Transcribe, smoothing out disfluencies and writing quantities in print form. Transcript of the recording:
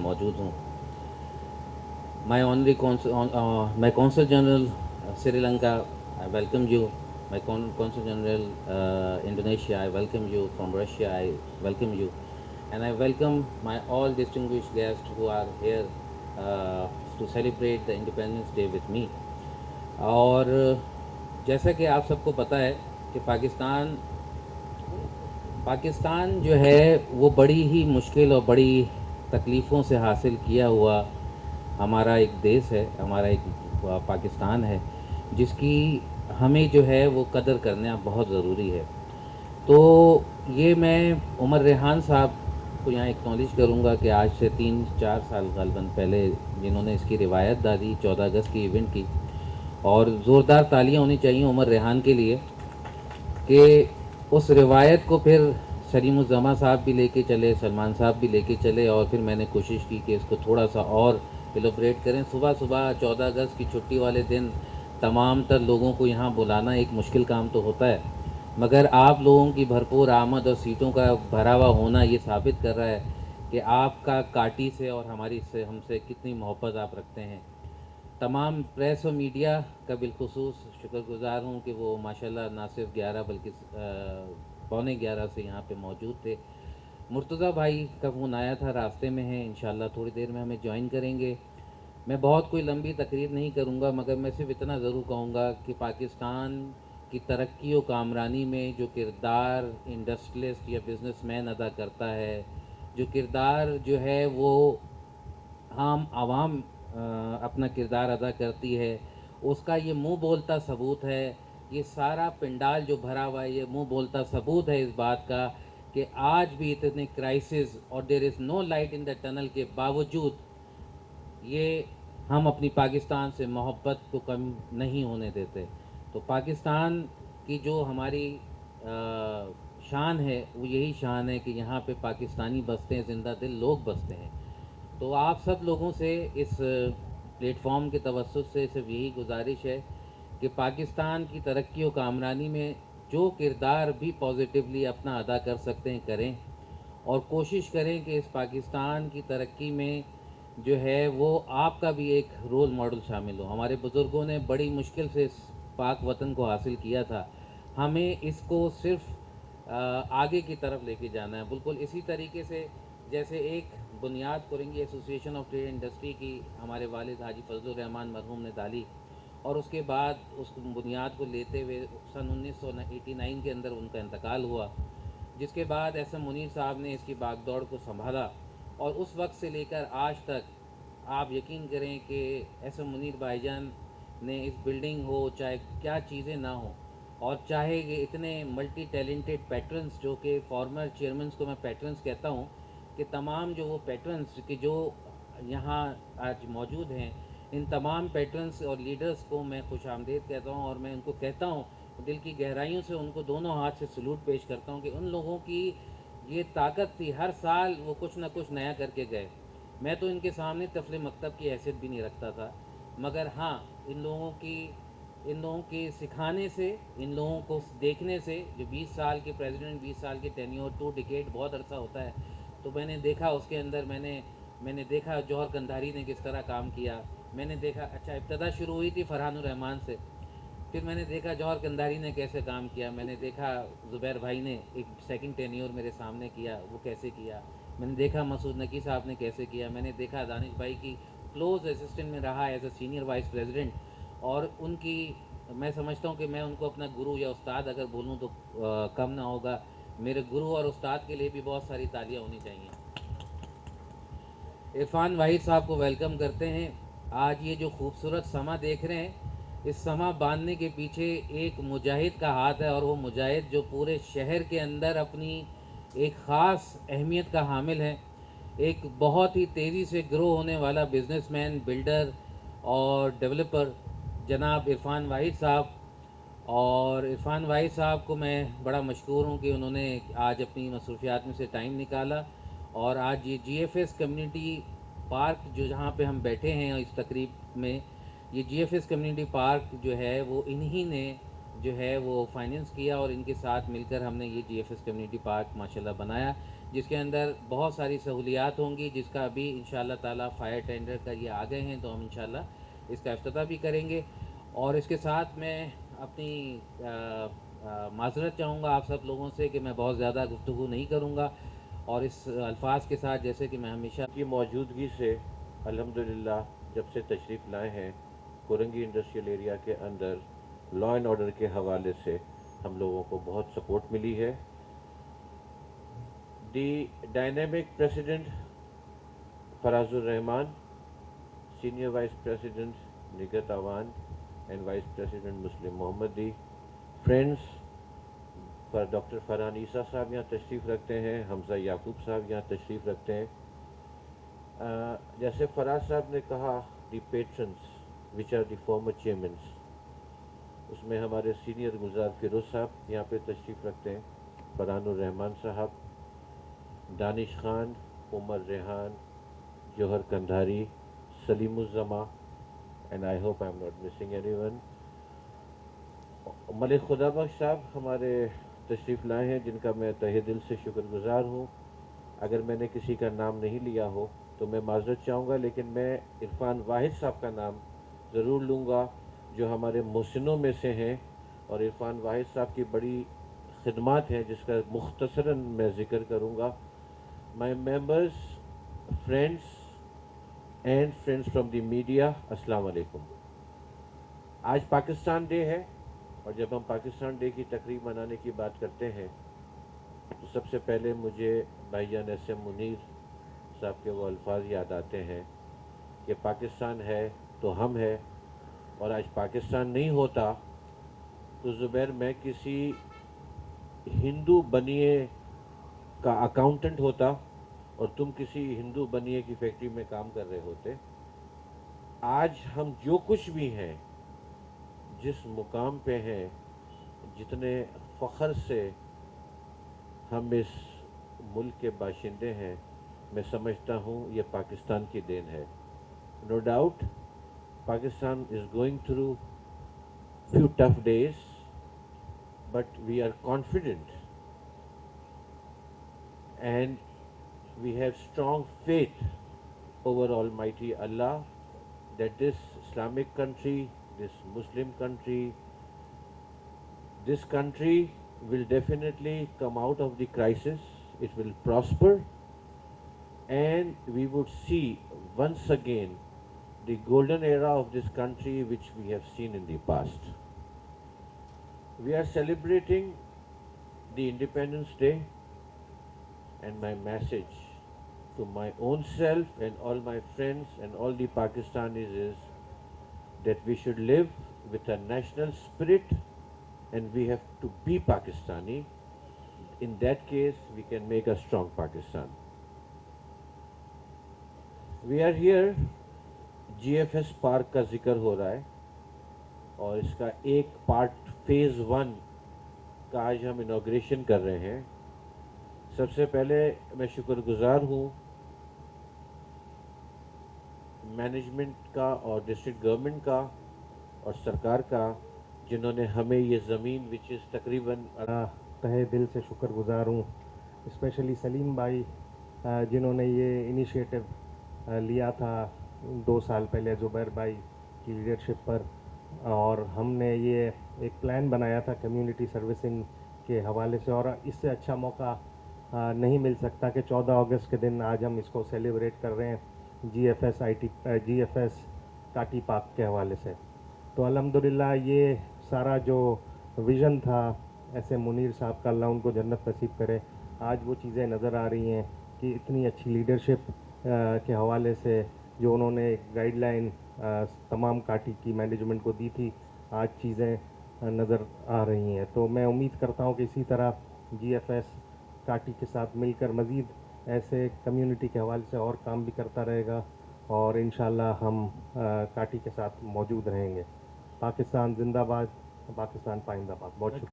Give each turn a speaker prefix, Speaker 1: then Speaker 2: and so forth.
Speaker 1: मौजूद हूँ. My honorary consul, my consul general Sri Lanka, I welcome you. My consul general Indonesia, I welcome you. From Russia, I welcome you, and I welcome my all distinguished guests who are here to celebrate the Independence Day with me. और जैसा कि आप सबको पता है कि पाकिस्तान जो है वो बड़ी ही मुश्किल और बड़ी तकलीफ़ों से हासिल किया हुआ हमारा एक देश है, हमारा एक पाकिस्तान है, जिसकी हमें जो है वो कदर करना बहुत ज़रूरी है. तो ये मैं उमर रेहान साहब को यहाँ एक्नॉलेज करूँगा कि आज से 3-4 साल गलबन पहले जिन्होंने इसकी रिवायत डाली 14 अगस्त की इवेंट की, और ज़ोरदार तालियां होनी चाहिए उमर रेहान के लिए कि उस रिवायत को फिर सलीमुज़्ज़मा साहब भी लेके चले, सलमान साहब भी लेके चले, और फिर मैंने कोशिश की कि इसको थोड़ा सा और एलोब्रेट करें. सुबह सुबह 14 अगस्त की छुट्टी वाले दिन तमाम तर लोगों को यहाँ बुलाना एक मुश्किल काम तो होता है, मगर आप लोगों की भरपूर आमद और सीटों का भरा हुआ होना ये साबित कर रहा है कि आपका काटी से और हमारी से हमसे कितनी मोहब्बत आप रखते हैं. तमाम प्रेस और मीडिया का बिलखुसूस शुक्रगुजार हूँ कि वो माशाल्लाह ना सिर्फ 11 बल्कि पौने 11 से यहाँ पे मौजूद थे. मुर्तज़ा भाई का फ़ोन आया था, रास्ते में है, इंशाल्लाह थोड़ी देर में हमें ज्वाइन करेंगे. मैं बहुत कोई लंबी तकरीर नहीं करूँगा, मगर मैं सिर्फ इतना ज़रूर कहूँगा कि पाकिस्तान की तरक्की और कामरानी में जो किरदार इंडस्ट्रियलिस्ट या बिजनेसमैन अदा करता है, जो किरदार जो है वो आम आवाम अपना किरदार अदा करती है, उसका ये मुंह बोलता सबूत है. ये सारा पंडाल जो भरा हुआ है ये मुंह बोलता सबूत है इस बात का कि आज भी इतने क्राइसिस और there is no light in the tunnel के बावजूद ये हम अपनी पाकिस्तान से मोहब्बत को कम नहीं होने देते. तो पाकिस्तान की जो हमारी शान है वो यही शान है कि यहाँ पे पाकिस्तानी बसते हैं, ज़िंदा दिल लोग बसते हैं. तो आप सब लोगों से इस प्लेटफॉर्म के तवज्जुह से सिर्फ यही गुजारिश है कि पाकिस्तान की तरक्की और कामरानी में जो किरदार भी पॉजिटिवली अपना अदा कर सकते हैं करें, और कोशिश करें कि इस पाकिस्तान की तरक्की में जो है वो आपका भी एक रोल मॉडल शामिल हो. हमारे बुज़ुर्गों ने बड़ी मुश्किल से इस पाक वतन को हासिल किया था, हमें इसको सिर्फ आगे की तरफ लेके जाना है. बिल्कुल इसी तरीके से जैसे एक बुनियाद Korangi association of trade industry की हमारे वालिद हाजी फजलुर रहमान मरहूम ने डाली, और उसके बाद उस बुनियाद को लेते हुए सन 1989 के अंदर उनका इंतकाल हुआ, जिसके बाद एस एम मुनीर साहब ने इसकी बागदौड़ को संभाला, और उस वक्त से लेकर आज तक आप यकीन करें कि एस एम मुनीर भाईजान ने इस बिल्डिंग हो चाहे क्या चीज़ें ना हो, और चाहे ये इतने मल्टी टैलेंटेड पैट्रन्स जो कि फॉर्मर चेयरमैन को मैं पैट्रन्स कहता हूँ, कि तमाम जो वो पैट्रन्स कि जो यहाँ आज मौजूद हैं, इन तमाम पैट्रन्स और लीडर्स को मैं खुश आमदेद कहता हूँ, और मैं उनको कहता हूँ दिल की गहराइयों से उनको दोनों हाथ से सलूट पेश करता हूँ कि उन लोगों की ये ताकत थी, हर साल वो कुछ ना कुछ नया करके गए. मैं तो इनके सामने तफले मकतब की हैसियत भी नहीं रखता था, मगर हाँ इन लोगों के सिखाने से, इन लोगों को देखने से, जो 20 साल के प्रेसिडेंट, 20 साल के टेन्योर, 2 डिकेड बहुत अरसा होता है, तो मैंने देखा उसके अंदर मैंने देखा जौहर कंधारी ने किस तरह काम किया. मैंने देखा, अच्छा इब्तदा शुरू हुई थी फरहानुर रहमान से, फिर मैंने देखा जौहर कंधारी ने कैसे काम किया, मैंने देखा ज़ुबैर भाई ने एक सेकंड टेन्योर मेरे सामने किया, वो कैसे किया, मैंने देखा मसूद नकी साहब ने कैसे किया, मैंने देखा दानिश भाई की क्लोज असिस्टेंट में रहा as a senior vice president, और उनकी मैं समझता हूँ कि मैं उनको अपना गुरु या उस्ताद अगर बोलूँ तो कम ना होगा. मेरे गुरु और उस्ताद के लिए भी बहुत सारी तालियाँ होनी चाहिए. इरफान वाहिद साहब को वेलकम करते हैं. आज ये जो खूबसूरत समा देख रहे हैं, इस समा बांधने के पीछे एक मुजाहिद का हाथ है, और वो मुजाहिद जो पूरे शहर के अंदर अपनी एक ख़ास अहमियत का हामिल है. एक बहुत ही तेज़ी से ग्रो होने वाला बिजनेसमैन, बिल्डर और डेवलपर जनाब इरफान वाहिद साहब. और इरफान वाहिद साहब को मैं बड़ा मशकूर हूँ कि उन्होंने आज अपनी मसरूफियात में से टाइम निकाला, और आज ये जीएफएस कम्युनिटी पार्क जो जहाँ पे हम बैठे हैं इस तकरीब में, ये जीएफएस कम्युनिटी पार्क जो है वो इन्हीं ने जो है वो फाइनेंस किया, और इनके साथ मिलकर हमने ये जीएफएस कम्युनिटी पार्क माशाल्लाह बनाया, جس کے اندر بہت ساری سہولیات ہوں گی، جس کا ابھی انشاءاللہ تعالیٰ فائر ٹینڈر کا یہ آ گئے ہیں، تو ہم انشاءاللہ اس کا افتتاح بھی کریں گے. اور اس کے ساتھ میں اپنی معذرت چاہوں گا آپ سب لوگوں سے کہ میں بہت زیادہ گفتگو نہیں کروں گا، اور اس الفاظ کے ساتھ جیسے کہ میں ہمیشہ
Speaker 2: کی موجودگی سے الحمدللہ جب سے تشریف لائے ہیں کورنگی انڈسٹریل ایریا کے اندر لا اینڈ آرڈر کے حوالے سے ہم لوگوں کو بہت سپورٹ ملی ہے. The dynamic president Faraz ur-Rehman, senior vice president Nighat Awan and vice president Muslim Muhammadi, friends doctor Farhan عیسیٰ صاحب یہاں تشریف رکھتے ہیں, حمزہ یعقوب صاحب یہاں تشریف رکھتے ہیں. جیسے فراز صاحب نے کہا the patrons which are the former chairmans, اس میں ہمارے سینئر گلزار فیروز صاحب یہاں پہ تشریف رکھتے ہیں, فرحان الرحمان صاحب, Danish Khan, Umar Rehan, Johar Kandhari, Saleem uz-Zaman, and I hope I am not missing anyone. Malik Khuda Bakhsh صاحب ہمارے تشریف لائے ہیں جن کا میں تہہ دل سے شکر گزار ہوں. اگر میں نے کسی کا نام نہیں لیا ہو تو میں معذرت چاہوں گا, لیکن میں عرفان واحد صاحب کا نام ضرور لوں گا جو ہمارے محسنوں میں سے ہیں, اور عرفان واحد صاحب کی بڑی خدمات ہیں جس کا مختصراً میں ذکر کروں گا. My members, friends and friends from the media, السلام علیکم. آج پاکستان ڈے ہے, اور جب ہم پاکستان ڈے کی تقریب منانے کی بات کرتے ہیں تو سب سے پہلے مجھے بھائی جان ایس ایم منیر صاحب کے وہ الفاظ یاد آتے ہیں کہ پاکستان ہے تو ہم ہے, اور آج پاکستان نہیں ہوتا تو زبیر میں کسی ہندو بنیے کا اکاؤنٹنٹ ہوتا اور تم کسی ہندو بنیے کی فیکٹری میں کام کر رہے ہوتے. آج ہم جو کچھ بھی ہیں, جس مقام پہ ہیں, جتنے فخر سے ہم اس ملک کے باشندے ہیں, میں سمجھتا ہوں یہ پاکستان کی دین ہے. No doubt Pakistan is going through few tough days, but we are confident and we have strong faith over Almighty Allah that this Islamic country, this Muslim country, this country will definitely come out of the crisis, it will prosper, and we would see once again the golden era of this country which we have seen in the past. We are celebrating the Independence Day, and my message to my own self and all my friends and all the Pakistanis is that we should live with a national spirit and we have to be Pakistani. In that case, we can make a strong Pakistan. We are here, GFS park کا ذکر ہو رہا ہے, اور اس کا ایک part phase 1 کا آج ہم انوگریشن کر رہے ہیں. سب سے پہلے میں شکر گزار ہوں مینجمنٹ کا اور ڈسٹرکٹ گورنمنٹ کا اور سرکار کا, جنہوں نے ہمیں یہ زمین وچ از تقریباً
Speaker 3: تہہ دل سے شکر گزار ہوں, اسپیشلی سلیم بھائی جنہوں نے یہ انیشیٹو لیا تھا 2 سال پہلے زبیر بھائی کی لیڈرشپ پر, اور ہم نے یہ ایک پلان بنایا تھا کمیونٹی سروسنگ کے حوالے سے, اور اس سے اچھا موقع نہیں مل سکتا کہ 14 اگست کے دن آج ہم اس کو سیلیبریٹ کر رہے ہیں جی ایف ایس کاٹی پاک کے حوالے سے. تو الحمدللہ یہ سارا جو ویژن تھا ایسے منیر صاحب کا, اللہ ان کو جنت نصیب کرے, آج وہ چیزیں نظر آ رہی ہیں کہ اتنی اچھی لیڈرشپ کے حوالے سے جو انہوں نے گائیڈ لائن تمام کاٹی کی مینجمنٹ کو دی تھی, آج چیزیں نظر آ رہی ہیں. تو میں امید کرتا ہوں کہ اسی طرح جی ایف ایس کاٹی کے ساتھ مل کر مزید ایسے کمیونٹی کے حوالے سے اور کام بھی کرتا رہے گا, اور انشاءاللہ ہم کاٹی کے ساتھ موجود رہیں گے. پاکستان زندہ باد, پاکستان پائندہ باد. بہت شکریہ.